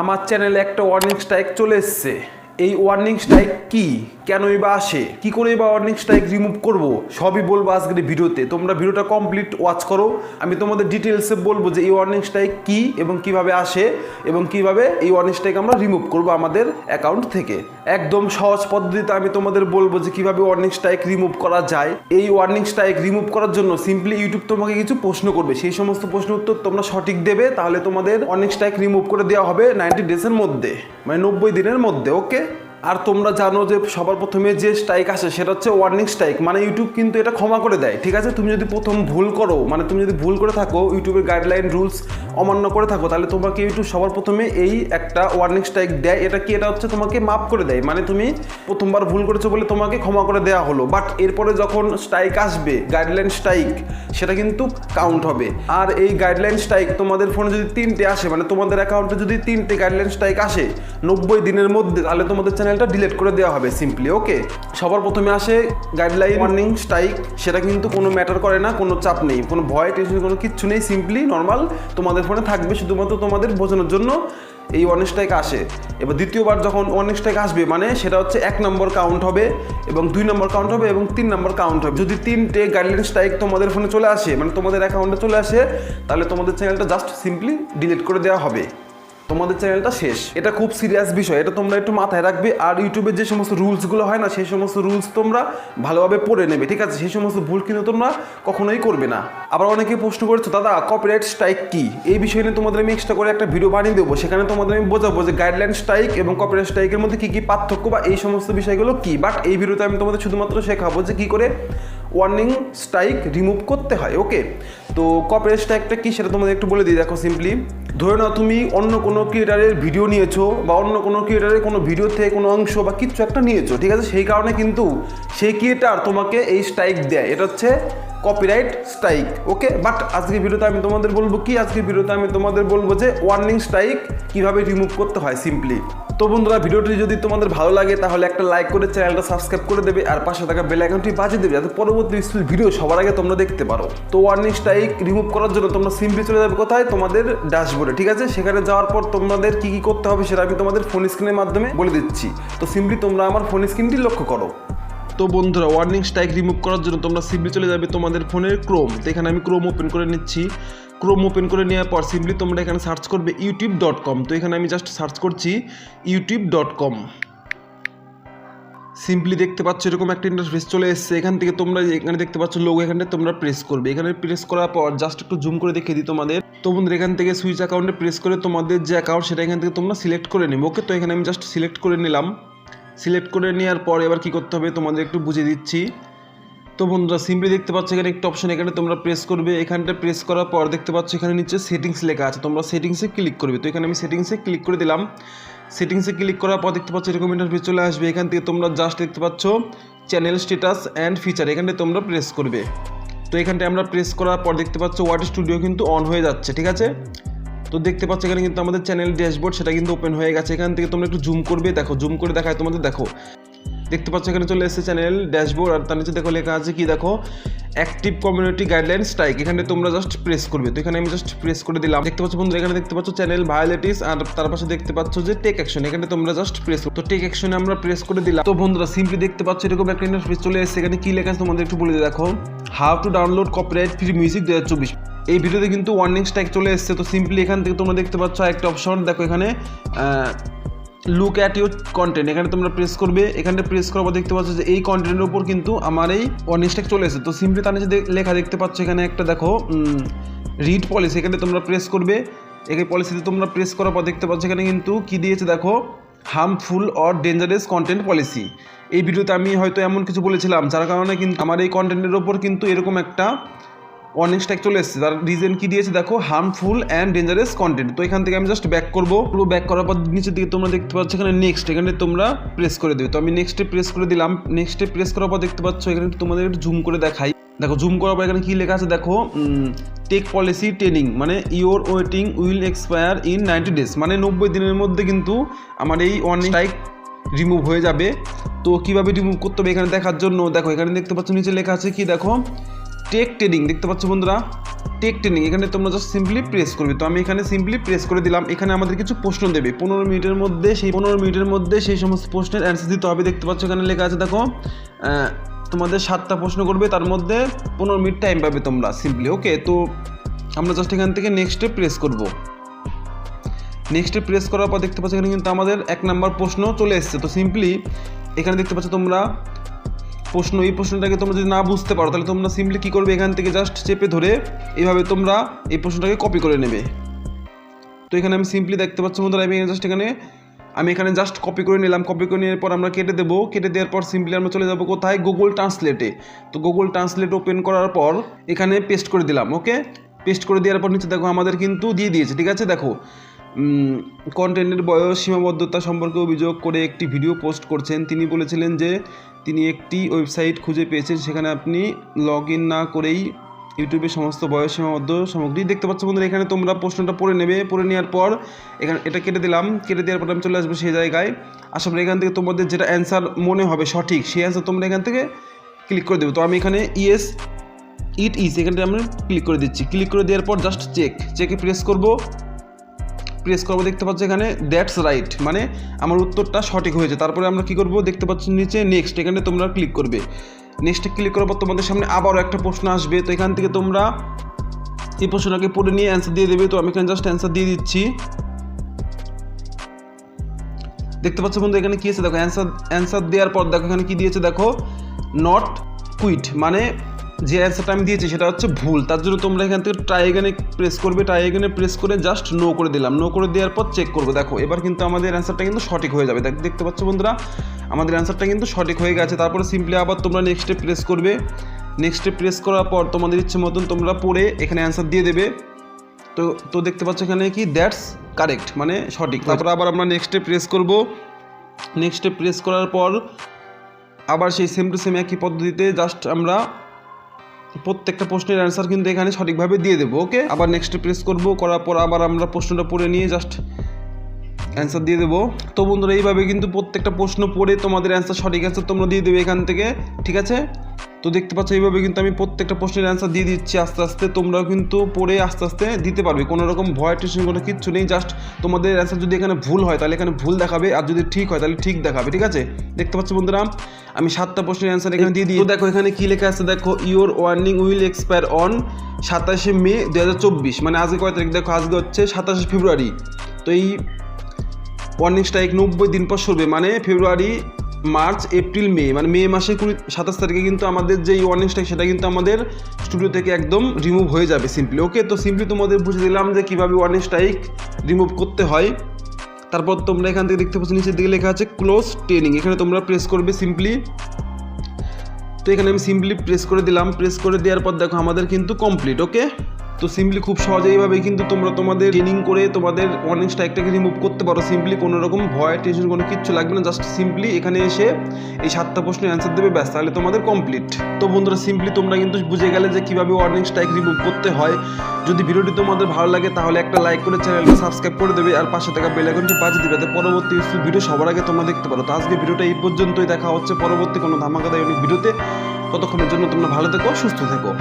আমার চ্যানেলে একটা ওয়ার্নিং স্ট্রাইক চলে এসছে। এই ওয়ার্নিং স্ট্রাইক কি, কেনই বা আসে, কি করে বা ওয়ার্নিং স্ট্রাইক রিমুভ করব, সবই বলবো আজকের ভিডিওতে। তোমরা ভিডিওটা কমপ্লিট ওয়াচ করো। আমি তোমাদের ডিটেলসে বলবো যে এই ওয়ার্নিং স্ট্রাইক কি এবং কিভাবে আসে এবং কিভাবে এই ওয়ার্নিং স্ট্রাইক আমরা রিমুভ করব আমাদের অ্যাকাউন্ট থেকে। একদম সহজ পদ্ধতিতে আমি তোমাদের বলবো যে কিভাবে ওয়ার্নিং স্ট্রাইক রিমুভ করা যায়। এই ওয়ার্নিং স্ট্রাইক রিমুভ করার জন্য সিম্পলি ইউটিউব তোমাকে কিছু প্রশ্ন করবে, সেই সমস্ত প্রশ্নের উত্তর তোমরা সঠিক দেবে, তাহলে তোমাদের ওয়ার্নিং স্ট্রাইক রিমুভ করে দেওয়া হবে 90 ডেজের মধ্যে, মানে 90 দিনের মধ্যে। ওকে, আর তোমরা জানো যে সবার প্রথমে যে স্ট্রাইক আসে সেটা হচ্ছে ওয়ার্নিং স্ট্রাইক, মানে ইউটিউব কিন্তু এটা ক্ষমা করে দেয়। ঠিক আছে, তুমি যদি প্রথম ভুল করো, মানে তুমি যদি ভুল করে থাকো, ইউটিউবের গাইডলাইন রুলস অমান্য করে থাকো, তাহলে তোমাকে ইউটিউব সবার প্রথমে এই একটা ওয়ার্নিং স্ট্রাইক দেয়। এটা কি, এটা হচ্ছে তোমাকে মাফ করে দেয়, মানে তুমি প্রথমবার ভুল করেছো বলে তোমাকে ক্ষমা করে দেওয়া হলো। বাট এরপরে যখন স্ট্রাইক আসবে, গাইডলাইন স্ট্রাইক, সেটা কিন্তু কাউন্ট হবে। আর এই গাইডলাইন স্ট্রাইক তোমাদের ফোনে যদি 3টে আসে, মানে তোমাদের অ্যাকাউন্টে যদি 3টে গাইডলাইন স্ট্রাইক আসে 90 দিনের মধ্যে, তাহলে তোমাদের চ্যানেলটা ডিলিট করে দেওয়া হবে সিম্পলি। ওকে, সবার প্রথমে আসে গাইডলাইন ওয়ার্নিং স্ট্রাইক, সেটা কিন্তু কোনো ম্যাটার করে না, কোনো চাপ নেই, কোনো ভয় টেনশন কোনো কিচ্ছু নেই, সিম্পলি নর্মাল তোমাদের ফোনে থাকবে, শুধুমাত্র তোমাদের বোঝানোর জন্য এই ওয়ার্নিং স্ট্রাইক আসে। এবার দ্বিতীয়বার যখন ওয়ার্নিং স্ট্রাইক আসবে, মানে সেটা হচ্ছে 1 নম্বর কাউন্ট হবে এবং 2 নম্বর কাউন্ট হবে এবং 3 নম্বর কাউন্ট হবে। যদি 3টে গাইডলাইন স্ট্রাইক তোমাদের ফোনে চলে আসে, মানে তোমাদের অ্যাকাউন্টে চলে আসে, তাহলে তোমাদের চ্যানেলটা জাস্ট সিম্পলি ডিলিট করে দেওয়া হবে, তোমাদের চ্যানেলটা শেষ। এটা খুব সিরিয়াস বিষয়, এটা তোমরা একটু মাথায় রাখবে। আর ইউটিউবের যে সমস্ত রুলসগুলো হয় না, সেই সমস্ত রুলস তোমরা ভালোভাবে পড়ে নেবে, ঠিক আছে? সেই সমস্ত ভুল কিন্তু তোমরা কখনোই করবে না। আবার অনেকে প্রশ্ন করেছো, দাদা কপিরাইট স্ট্রাইক কি? এই বিষয় নিয়ে তোমাদের আমি এক্সট্রা করে একটা ভিডিও বানিয়ে দেবো, সেখানে তোমাদের আমি বোঝাবো যে গাইডলাইন স্ট্রাইক এবং কপিরাইট স্ট্রাইকের মধ্যে কী কী পার্থক্য বা এই সমস্ত বিষয়গুলো কী। বাট এই ভিডিওতে আমি তোমাদের শুধুমাত্র শেখাবো যে কী করে ওয়ার্নিং স্ট্রাইক রিমুভ করতে হয়। ওকে, তো কপিরাইট স্ট্রাইকটা কি সেটা তোমাদের একটু বলে দিই। দেখো, সিম্পলি ধরে নাও তুমি অন্য কোনো ক্রিয়েটারের ভিডিও নিয়েছো বা অন্য কোনো ক্রিয়েটারের কোনো ভিডিও থেকে কোনো অংশ বা কিছু একটা নিয়েছো, ঠিক আছে? সেই কারণে কিন্তু সেই ক্রিয়েটার তোমাকে এই স্ট্রাইক দেয়, এটা হচ্ছে কপিরাইট স্ট্রাইক। ওকে, বাট আজকের ভিডিওতে আমি তোমাদের বলবো কি, আজকের ভিডিওতে আমি তোমাদের বলবো যে ওয়ার্নিং স্ট্রাইক কীভাবে রিমুভ করতে হয় সিম্পলি। তো বন্ধুরা, ভিডিওটি যদি তোমাদের ভালো লাগে তাহলে একটা লাইক করে চ্যানেলটা সাবস্ক্রাইব করে দেবে আর পাশে থাকা বেল আইকনটি বাজিয়ে দেবে, যাতে পরবর্তী ভিডিও সবার আগে তোমরা দেখতে পারো। তো ওয়ার্নিং স্ট্রাইক রিমুভ করার জন্য তোমরা সিম্পলি চলে যাবে কোথায়, তোমাদের ড্যাশবোর্ডে, ঠিক আছে? সেখানে যাওয়ার পর তোমাদের কি কি করতে হবে সেটা আমি তোমাদের ফোন স্ক্রিনের মাধ্যমে বলে দিচ্ছি। তো সিম্পলি তোমরা আমার ফোন স্ক্রিনটি লক্ষ্য করো। তো বন্ধুরা, ওয়ার্নিং স্ট্রাইক রিমুভ করার জন্য তোমরা সিম্পলি চলে যাবে তোমাদের ফোনের ক্রোম। তো এখানে আমি ক্রোম ওপেন করে নিচ্ছি। ক্রোম ওপেন করে নেওয়ার পর সিম্পলি তোমরা এখানে সার্চ করবে youtube.com। তো এখানে আমি জাস্ট সার্চ করছি youtube.com। সিম্পলি দেখতে পাচ্ছ এরকম একটা ইন্টারফেস চলে এসেছে। এখান থেকে তোমরা এখানে দেখতে পাচ্ছ লোগো, এখানে তোমরা প্রেস করবে। এখানে প্রেস করার পর জাস্ট একটু জুম করে দেখিয়ে দিই তোমাদের। তো বন্ধুরা, এখান থেকে সুইচ অ্যাকাউন্টে প্রেস করে তোমাদের যে অ্যাকাউন্ট সেটা এখান থেকে তোমরা সিলেক্ট করে নেবে। ওকে, তো এখানে আমি জাস্ট সিলেক্ট করে নিলাম। সিলেক্ট করে নেওয়ার পর এবার কী করতে হবে তোমাদের একটু বুঝিয়ে দিচ্ছি। তো বন্ধুরা, সিম্পলি দেখতে পাচ্ছ এখানে একটা অপশন, এখানে তোমরা প্রেস করবে। এখানটা প্রেস করার পর দেখতে পাচ্ছ এখানে নিচে সেটিংস লেখা আছে, তোমরা সেটিংসে ক্লিক করবে। তো এখানে আমি সেটিংসে ক্লিক করে দিলাম। সেটিংসে ক্লিক করার পর দেখতে পাচ্ছ এরকম ইন্টারফেস চলে আসবে। এখান থেকে তোমরা জাস্ট দেখতে পাচ্ছ চ্যানেল স্ট্যাটাস অ্যান্ড ফিচার, এখানটায় তোমরা প্রেস করবে। তো এখানটায় আমরা প্রেস করার পর দেখতে পাচ্ছ ওয়ার্ড স্টুডিও কিন্তু অন হয়ে যাচ্ছে, ঠিক আছে? তো দেখতে পাচ্ছ এখানে কিন্তু আমাদের চ্যানেল ড্যাশবোর্ড সেটা কিন্তু ওপেন হয়ে গেছে। এখান থেকে তোমরা একটু জুম করবে, দেখো জুম করে দেখায় তোমাদের। দেখো, দেখতে পাচ্ছ এখানে চলে এসেছে চ্যানেল ড্যাশবোর্ড, আর তার নিচে দেখো লেখা আছে কি, দেখো অ্যাক্টিভ কমিউনিটি গাইডলাইন স্ট্রাইক। এখানে তোমরা জাস্ট প্রেস করবে। তো এখানে আমি জাস্ট প্রেস করে দিলাম। দেখতে পাচ্ছ বন্ধুরা, এখানে দেখতে পাচ্ছ চ্যানেল ভায়োলেটিস, আর তার পাশে দেখতে পাচ্ছ যে টেক অ্যাকশন, এখানে তোমরা জাস্ট প্রেস। তো টেক অ্যাকশনে আমরা প্রেস করে দিলাম। তো বন্ধুরা, সিম্পলি দেখতে পাচ্ছ এরকম একটা ইন্টারফেস চলে এসেছে। এখানে কি লেখা আছে তোমাদের একটু বলে দিই। দেখো, how to download copyright free music 2024। এই ভিডিওতে কিন্তু ওয়ার্নিং স্ট্রাইক চলে এসেছে। তো সিম্পলি এখান থেকে তোমরা দেখতে পাচ্ছ একটা অপশন, দেখো এখানে লুক অ্যাট ইউর কন্টেন্ট, এখানে তোমরা প্রেস করবে। এখানে প্রেস করার পর দেখতে পাচ্ছ যে এই কন্টেন্টের উপর কিন্তু আমার এই ওয়ার্নিং স্ট্রাইক চলে এসেছে। তো সিম্পলি তার নিচে লেখা দেখতে পাচ্ছ এখানে একটা, দেখো রিড পলিসি, এখানে তোমরা প্রেস করবে। এই পলিসিতে তোমরা প্রেস করার পর দেখতে পাচ্ছ এখানে কিন্তু কি দিয়েছে, দেখো harmful or dangerous content policy. এই ভিডিওতে আমি হয়তো এমন কিছু বলেছিলাম যার কারণে কিন্তু আমার এই কন্টেন্টের ওপর কিন্তু এরকম একটা ওয়ার্নিং স্ট্রাইক চলে এসেছে। তার রিজন কি দিয়েছে, দেখো হার্মফুল অ্যান্ড ডেঞ্জারাস কন্টেন্ট। তো এখান থেকে আমি জাস্ট ব্যাক করবো। পুরো ব্যাক করার পর নিচের দিকে তোমরা দেখতে পাচ্ছ এখানে নেক্সট, এখানে তোমরা প্রেস করে দেবে। তো আমি নেক্সটে প্রেস করে দিলাম। নেক্সটে প্রেস করার পর দেখতে পাচ্ছ এখানে তোমাদের একটু জুম করে দেখাই। দেখো, জুম করার পর এখানে কী লেখা আছে, দেখো টেক পলিসি ট্রেনিং, মানে your waiting will expire in 90 days, মানে 90 দিনের মধ্যে কিন্তু আমার এই ওয়ার্নিং স্ট্রাইক রিমুভ হয়ে যাবে। তো কীভাবে রিমুভ করতে হবে এখানে দেখার জন্য দেখো, এখানে দেখতে পাচ্ছ নিচে লেখা আছে কি, দেখো টেক ট্রেনিং দেখতে পাচ্ছ বন্ধুরা, টেক ট্রেনিং, এখানে তোমরা জাস্ট সিম্পলি প্রেস করবে। তো আমি এখানে সিম্পলি প্রেস করে দিলাম। এখানে আমাদের কিছু প্রশ্ন দেবে 15 মিনিটের মধ্যে, সেই 15 মিনিটের মধ্যে সেই সমস্ত প্রশ্নের অ্যান্সার দিতে হবে। দেখতে পাচ্ছ এখানে লেখা আছে দেখো, তোমাদের 7টা প্রশ্ন করবে, তার মধ্যে 15 মিনিট টাইম পাবে তোমরা সিম্পলি। ওকে, তো আমরা জাস্ট এখান থেকে নেক্সটে প্রেস করব। নেক্সটে প্রেস করার পর দেখতে পাচ্ছ এখানে কিন্তু আমাদের 1 নাম্বার প্রশ্ন চলে এসেছে। তো সিম্পলি এখানে দেখতে পাচ্ছ তোমরা প্রশ্ন, এই প্রশ্নটাকে তোমরা যদি না বুঝতে পারো তাহলে তোমরা সিম্পলি কী করবে, এখান থেকে জাস্ট চেপে ধরে এইভাবে তোমরা এই প্রশ্নটাকে কপি করে নেবে। তো এখানে আমি সিম্পলি দেখতে পাচ্ছ বন্ধুরা, আমি এখানে জাস্ট কপি করে নিলাম। কপি করে নেওয়ার পর আমরা কেটে দেবো। কেটে দেওয়ার পর সিম্পলি আমরা চলে যাবো কোথায়, গুগল ট্রান্সলেটে। তো গুগল ট্রান্সলেট ওপেন করার পর এখানে পেস্ট করে দিলাম। ওকে, পেস্ট করে দেওয়ার পর নিচে দেখো আমাদের কিন্তু দিয়ে দিয়েছে। ঠিক আছে, দেখো কন্টেন্টের বয়স সীমাবদ্ধতা সম্পর্কে অভিযোগ করে একটি ভিডিও পোস্ট করছেন। তিনি বলেছিলেন যে তিনি একটি ওয়েবসাইট খুঁজে পেয়েছেন, সেখানে আপনি লগ ইন না করেই ইউটিউবে সমস্ত বয়স সীমাবদ্ধ সামগ্রী দেখতে পাচ্ছ বন্ধুরা। এখানে তোমরা প্রশ্নটা পড়ে নেবে। পড়ে নেওয়ার পর এখানে এটা কেটে দিলাম। কেটে দেওয়ার পর আমি চলে আসবো সেই জায়গায়। আসার পর এখান থেকে তোমাদের যেটা অ্যান্সার মনে হবে সঠিক, সেই অ্যান্সার তোমরা এখান থেকে ক্লিক করে দেবে। তো আমি এখানে ইয়েস ইট ইজ এখানটা আমি ক্লিক করে দিচ্ছি। ক্লিক করে দেওয়ার পর জাস্ট চেকে প্রেস করবো। দেখতে পাচ্ছ এখানে দ্যাটস রাইট, মানে আমার উত্তরটা সঠিক হয়েছে। তারপরে আমরা কি করব, দেখতে পাচ্ছ নিচে নেক্সট, এখানে তোমরা ক্লিক করবে। নেক্সটে ক্লিক করার পর তোমাদের সামনে আবারও একটা প্রশ্ন আসবে। তো এখান থেকে তোমরা এই প্রশ্নটাকে পড়ে নিয়ে অ্যান্সার দিয়ে দেবে। তো আমি এখানে জাস্ট অ্যান্সার দিয়ে দিচ্ছি। দেখতে পাচ্ছ বন্ধু এখানে কি আছে দেখো, অ্যান্সার দেওয়ার পর দেখো এখানে কি দিয়েছে দেখো, নট কুইট, মানে যে অ্যান্সারটা আমি দিয়েছি সেটা হচ্ছে ভুল। তার জন্য তোমরা এখান থেকে ট্রাই এগেনে প্রেস করবে। ট্রাই এগেনে প্রেস করে জাস্ট নো করে দিলাম। নো করে দেওয়ার পর চেক করবো। দেখো এবার কিন্তু আমাদের অ্যান্সারটা কিন্তু সঠিক হয়ে যাবে। দেখতে পাচ্ছ বন্ধুরা, আমাদের অ্যান্সারটা কিন্তু সঠিক হয়ে গেছে। তারপরে সিম্পলি আবার তোমরা নেক্সটে প্রেস করবে। নেক্সটে প্রেস করার পর তোমাদের ইচ্ছে মতন তোমরা পড়ে এখানে অ্যান্সার দিয়ে দেবে। তো দেখতে পাচ্ছ এখানে কি দ্যাটস কারেক্ট, মানে সঠিক। তারপরে আবার আমরা নেক্সটে প্রেস করব। নেক্সটে প্রেস করার পর আবার সেই সেম টু সেম একই পদ্ধতিতে জাস্ট আমরা প্রত্যেকটা প্রশ্নের অ্যান্সার কিন্তু এখানে সঠিকভাবে দিয়ে দেবো। ওকে, আবার নেক্সটে প্রেস করব। করার পর আবার আমরা প্রশ্নটা পড়ে নিয়ে জাস্ট অ্যান্সার দিয়ে দেবো। তো বন্ধুরা এইভাবে কিন্তু প্রত্যেকটা প্রশ্ন পড়ে তোমাদের অ্যান্সার সঠিক অ্যান্সার তোমরা দিয়ে দেবে এখান থেকে। ঠিক আছে, তো দেখতে পাচ্ছ এইভাবে কিন্তু আমি প্রত্যেকটা প্রশ্নের অ্যান্সার দিয়ে দিচ্ছি আস্তে আস্তে। তোমরাও কিন্তু পড়ে আস্তে আস্তে দিতে পারবে, কোনো রকম ভয় টেনশন কোনো কিচ্ছু নেই। জাস্ট তোমাদের অ্যান্সার যদি এখানে ভুল হয় তাহলে এখানে ভুল দেখাবে, আর যদি ঠিক হয় তাহলে ঠিক দেখাবে। ঠিক আছে, দেখতে পাচ্ছ বন্ধুরা আমি 7টা প্রশ্নের অ্যান্সার এখানে দিয়ে দিই। তো দেখো এখানে কি লেখা আছে দেখো, your warning will expire on 27শে মে 2024, মানে আজকে কয় তারিখ দেখো, আজকে হচ্ছে 27শে ফেব্রুয়ারি। তো এই ওয়ার্নিং স্ট্রাইক 90 দিন পর সরবে, মানে ফেব্রুয়ারি, মার্চ, এপ্রিল, মে, মানে মে মাসে 27 তারিখে কিন্তু আমাদের যে ওয়ার্নিং স্ট্রাইক সেটা কিন্তু আমাদের স্টুডিও থেকে একদম রিমুভ হয়ে যাবে সিম্পলি। ওকে, তো সিম্পলি তোমাদের বুঝে দিলাম যে কীভাবে ওয়ার্নিং স্ট্রাইক রিমুভ করতে হয়। তারপর তোমরা এখান থেকে দেখতে পাচ্ছ নিচের দিকে লেখা আছে ক্লোজ ট্রেনিং, এখানে তোমরা প্রেস করবে সিম্পলি। তো এখানে আমি সিম্পলি প্রেস করে দিলাম। প্রেস করে দেওয়ার পর দেখো আমাদের কিন্তু কমপ্লিট। ওকে, তো সিম্পলি খুব সহজে এইভাবেই কিন্তু তোমরা তোমাদের ট্রেনিং করে তোমাদের ওয়ার্নিং স্ট্রাইকটাকে রিমুভ করতে পারো সিম্পলি। কোনো রকম ভয় টেনশন কোনো কিচ্ছু লাগবে না। জাস্ট সিম্পলি এখানে এসে এই 7টা প্রশ্নের অ্যান্সার দেবে, ব্যাস, তাহলে তোমাদের কমপ্লিট। তো বন্ধুরা সিম্পলি তোমরা কিন্তু বুঝে গেলে যে কীভাবে ওয়ার্নিং স্ট্রাইক রিমুভ করতে হয়। যদি ভিডিওটি তোমাদের ভালো লাগে তাহলে একটা লাইক করে চ্যানেলটা সাবস্ক্রাইব করে দেবে, আর পাশে থাকা বেল আইকনটি বাজিয়ে দিবে, যাতে পরবর্তী ভিডিও সবার আগে তোমরা দেখতে পারো। তো আজকে ভিডিওটা এই পর্যন্তই, দেখা হচ্ছে পরবর্তী কোনো ধামাকাদায়ক ভিডিওতে। ততক্ষণের জন্য তোমরা ভালো থেকো, সুস্থ থেকো।